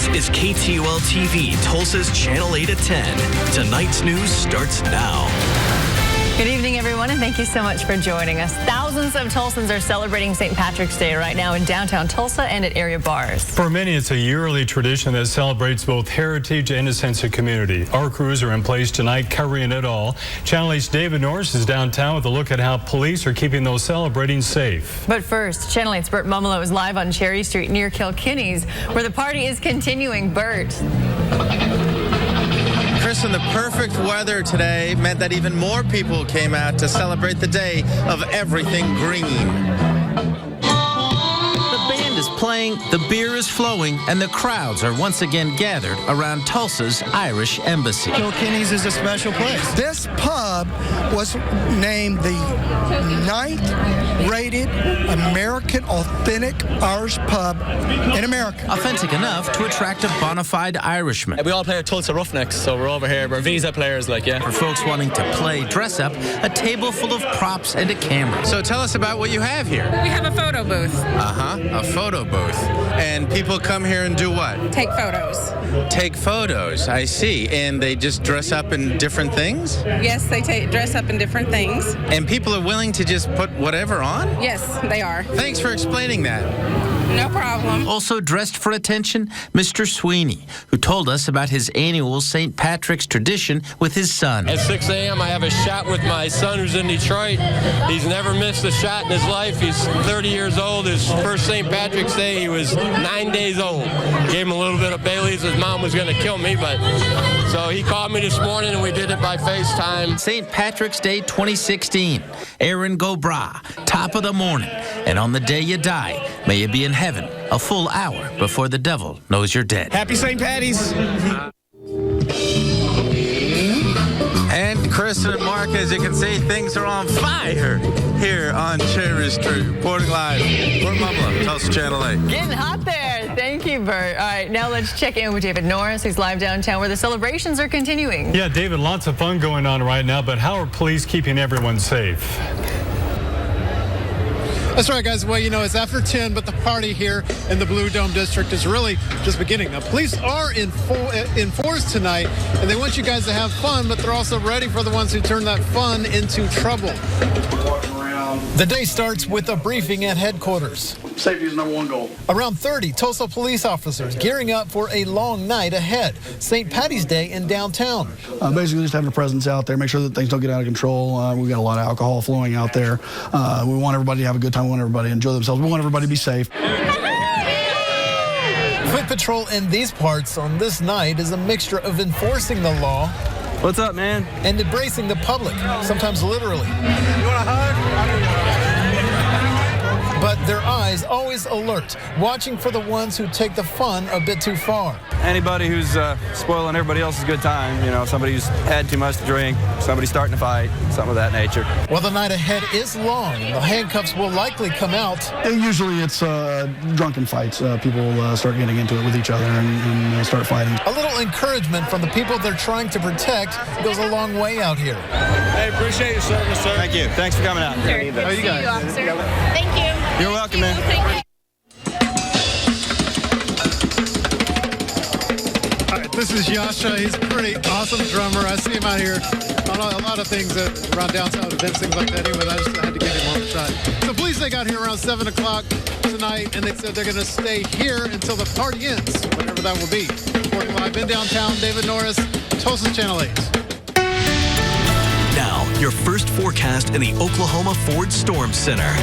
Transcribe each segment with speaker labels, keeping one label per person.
Speaker 1: This is KTUL TV, Tulsa's Channel 8 at 10. Tonight's news starts now.
Speaker 2: Good evening, everyone, and thank you so much for joining us. Thousands of Tulsans are celebrating St. Patrick's Day right now in downtown Tulsa and at area bars.
Speaker 3: For many, it's a yearly tradition that celebrates both heritage and a sense of community. Our crews are in place tonight covering it all. Channel 8's David Norris is downtown with a look at how police are keeping those celebrating safe.
Speaker 2: But first, Channel 8's Burt Mummolo is live on Cherry Street near Kilkenny's, where the party is continuing. Burt.
Speaker 4: Kristin, the perfect weather today meant that even more people came out to celebrate the day of everything green. The band is playing, the beer is flowing, and the crowds are once again gathered around Tulsa's Irish Embassy.
Speaker 5: Kilkenny's is a special place. This pub was named the 9th rated American authentic Irish pub in America.
Speaker 4: Authentic enough to attract a bona fide Irishman.
Speaker 6: We all play at Tulsa Roughnecks, so we're over here. We're visa players, like, yeah.
Speaker 4: For folks wanting to play dress up, a table full of props and a camera. So tell us about what you have here.
Speaker 7: We have a photo booth.
Speaker 4: A photo booth. And people come here and do what?
Speaker 7: Take photos.
Speaker 4: Take photos, I see. And they just dress up in different things?
Speaker 7: Yes, they dress up in different things.
Speaker 4: And people are willing to just put whatever on?
Speaker 7: Yes, they are.
Speaker 4: Thanks for explaining that.
Speaker 7: No problem.
Speaker 4: Also dressed for attention, Mr. Sweeney, who told us about his annual St. Patrick's tradition with his son.
Speaker 8: At 6 a.m., I have a shot with my son who's in Detroit. He's never missed a shot in his life. He's 30 years old. His first St. Patrick's Day, he was 9 days old. Gave him a little bit of Bailey's. His mom was going to kill me, but so he called me this morning and we did it by FaceTime.
Speaker 4: St. Patrick's Day 2016. Aaron Gobra, top of the morning. And on the day you die, may you be in heaven a full hour before the devil knows you're dead.
Speaker 6: Happy St. Patty's.
Speaker 4: And Kristin and Mark, as you can see, things are on fire here on Cherry Street. Reporting live, Burt Mummolo, Tulsa Channel 8.
Speaker 2: Getting hot there. Thank you, Burt. All right, now let's check in with David Norris, who's live downtown where the celebrations are continuing.
Speaker 3: Yeah, David, lots of fun going on right now, but how are police keeping everyone safe?
Speaker 9: That's right, guys. Well, you know, it's after 10, but the party here in the Blue Dome District is really just beginning. Now, police are in force tonight, and they want you guys to have fun, but they're also ready for the ones who turn that fun into trouble.
Speaker 10: The day starts with a briefing at headquarters.
Speaker 11: Safety is number one goal.
Speaker 10: Around 30 Tulsa police officers gearing up for a long night ahead. St. Patty's Day in downtown.
Speaker 11: Basically just having a presence out there, make sure that things don't get out of control. We've got a lot of alcohol flowing out there. We want everybody to have a good time. We want everybody to enjoy themselves. We want everybody to be safe.
Speaker 10: Foot patrol in these parts on this night is a mixture of enforcing the law.
Speaker 6: What's up, man?
Speaker 10: And embracing the public, sometimes literally.
Speaker 9: You want a hug?
Speaker 10: But their eyes always alert, watching for the ones who take the fun a bit too far.
Speaker 6: Anybody who's spoiling everybody else's good time, you know, somebody who's had too much to drink, somebody starting to fight, something of that nature.
Speaker 10: Well, the night ahead is long, and the handcuffs will likely come out.
Speaker 11: Usually it's drunken fights. People start getting into it with each other and start fighting.
Speaker 10: A little encouragement from the people they're trying to protect goes a long way out here.
Speaker 9: Hey, appreciate your service, sir.
Speaker 6: Thank you. Thanks for coming out.
Speaker 7: Sure.
Speaker 9: you guys.
Speaker 7: Thank you.
Speaker 6: You're welcome, man.
Speaker 9: All right, this is Yasha. He's a pretty awesome drummer. I see him out here on a lot of things around downtown events, things like that. Anyway, I just had to give him one shot. So police, they got here around 7 o'clock tonight, and they said they're going to stay here until the party ends, whenever that will be. Reporting live in downtown, David Norris, Tulsa Channel 8.
Speaker 1: Now, your first forecast in the Oklahoma Ford Storm Center.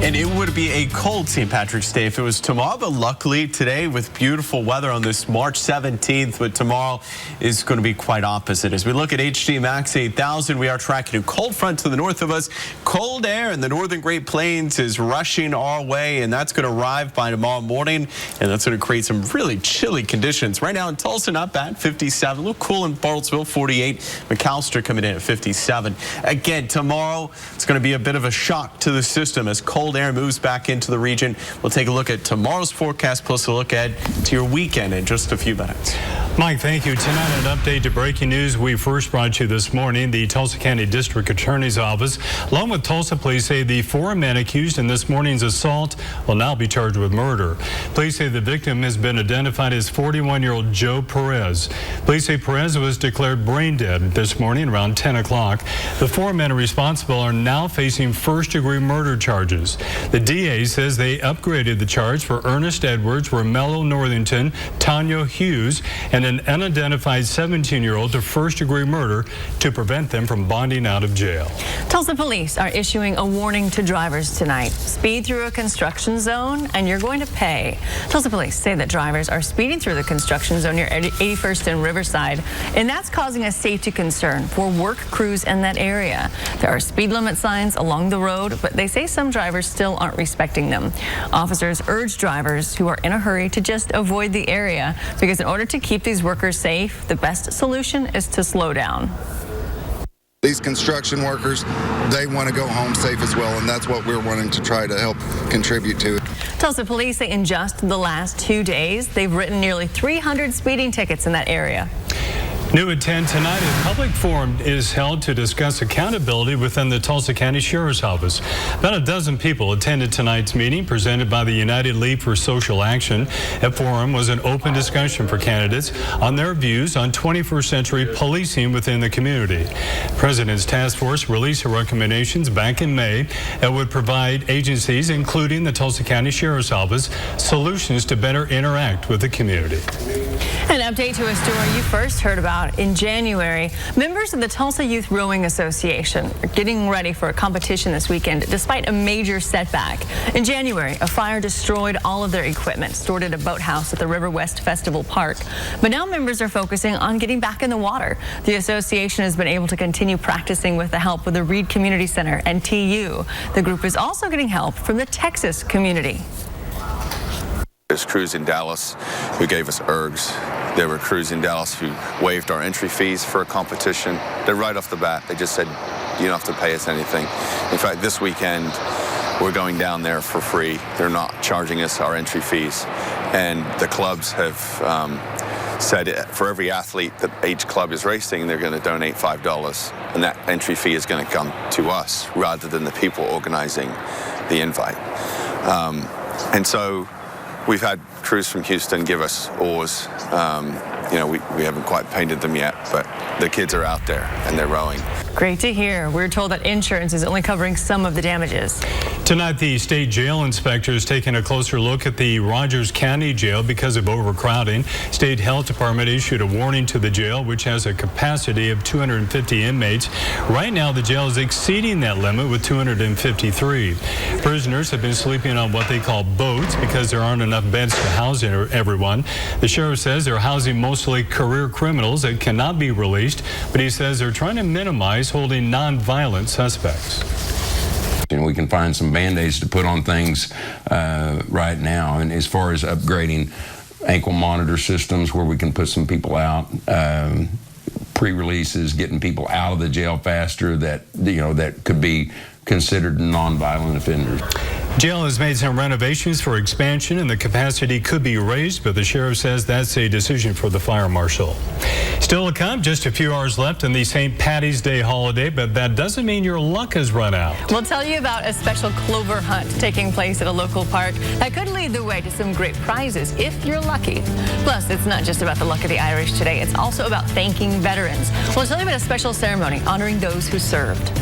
Speaker 12: And it would be a cold St. Patrick's Day if it was tomorrow, but luckily today with beautiful weather on this March 17th, but tomorrow is going to be quite opposite. As we look at HD Max 8000, we are tracking a cold front to the north of us. Cold air in the northern Great Plains is rushing our way, and that's going to arrive by tomorrow morning, and that's going to create some really chilly conditions. Right now in Tulsa, not bad, 57. A little cool in Bartlesville, 48. McAllister coming in at 57. Again, tomorrow, it's going to be a bit of a shock to the system as cold cold air moves back into the region. We'll take a look at tomorrow's forecast, plus a look ahead to your weekend in just a few minutes.
Speaker 3: Mike, thank you. Tonight, an update to breaking news we first brought you this morning. The Tulsa County District Attorney's Office, along with Tulsa police, say the 4 men accused in this morning's assault will now be charged with murder. Police say the victim has been identified as 41-year-old Joe Perez. Police say Perez was declared brain dead this morning around 10 o'clock. The 4 men responsible are now facing first-degree murder charges. The DA says they upgraded the charge for Ernest Edwards, Mummolo Northington, Tanya Hughes, and an unidentified 17-year-old to first-degree murder to prevent them from bonding out of jail.
Speaker 2: Tulsa police are issuing a warning to drivers tonight. Speed through a construction zone and you're going to pay. Tulsa police say that drivers are speeding through the construction zone near 81st and Riverside, and that's causing a safety concern for work crews in that area. There are speed limit signs along the road, but they say some drivers still aren't respecting them. Officers urge drivers who are in a hurry to just avoid the area, because in order to keep these workers safe, the best solution is to slow down.
Speaker 13: These construction workers, they want to go home safe as well, and that's what we're wanting to try to help contribute to.
Speaker 2: Tulsa police say in just the last 2 days, they've written nearly 300 speeding tickets in that area.
Speaker 3: New at 10 tonight, a public forum is held to discuss accountability within the Tulsa County Sheriff's Office. About a dozen people attended tonight's meeting presented by the United League for Social Action. That forum was an open discussion for candidates on their views on 21st century policing within the community. President's task force released her recommendations back in May that would provide agencies, including the Tulsa County Sheriff's Office, solutions to better interact with the community.
Speaker 2: An update to a story you first heard about in January. Members of the Tulsa Youth Rowing Association are getting ready for a competition this weekend despite a major setback. In January, a fire destroyed all of their equipment stored at a boathouse at the River West Festival Park. But now members are focusing on getting back in the water. The association has been able to continue practicing with the help of the Reed Community Center and TU. The group is also getting help from the Texas community.
Speaker 14: There's crews in Dallas who gave us ergs. There were crews in Dallas who waived our entry fees for a competition. They're right off the bat. They just said, you don't have to pay us anything. In fact, this weekend, we're going down there for free. They're not charging us our entry fees. And the clubs have said for every athlete that each club is racing, they're going to donate $5. And that entry fee is going to come to us rather than the people organizing the invite. And so we've had crews from Houston give us oars. You know, we haven't quite painted them yet, but the kids are out there and they're rowing.
Speaker 2: Great to hear. We're told that insurance is only covering some of the damages.
Speaker 3: Tonight, the state jail inspector is taking a closer look at the Rogers County Jail because of overcrowding. State Health Department issued a warning to the jail, which has a capacity of 250 inmates. Right now, the jail is exceeding that limit with 253. Prisoners have been sleeping on what they call boats because there aren't enough beds to house everyone. The sheriff says they're housing mostly career criminals that cannot be released, but he says they're trying to minimize holding non-violent suspects.
Speaker 15: And we can find some band-aids to put on things right now. And as far as upgrading ankle monitor systems where we can put some people out, pre-releases, getting people out of the jail faster that, you know, that could be considered non-violent offenders.
Speaker 3: Jail has made some renovations for expansion and the capacity could be raised, but the sheriff says that's a decision for the fire marshal. Still to come, just a few hours left in the St. Patty's Day holiday, but that doesn't mean your luck has run out.
Speaker 2: We'll tell you about a special clover hunt taking place at a local park that could lead the way to some great prizes if you're lucky. Plus, it's not just about the luck of the Irish today, it's also about thanking veterans. We'll tell you about a special ceremony honoring those who served.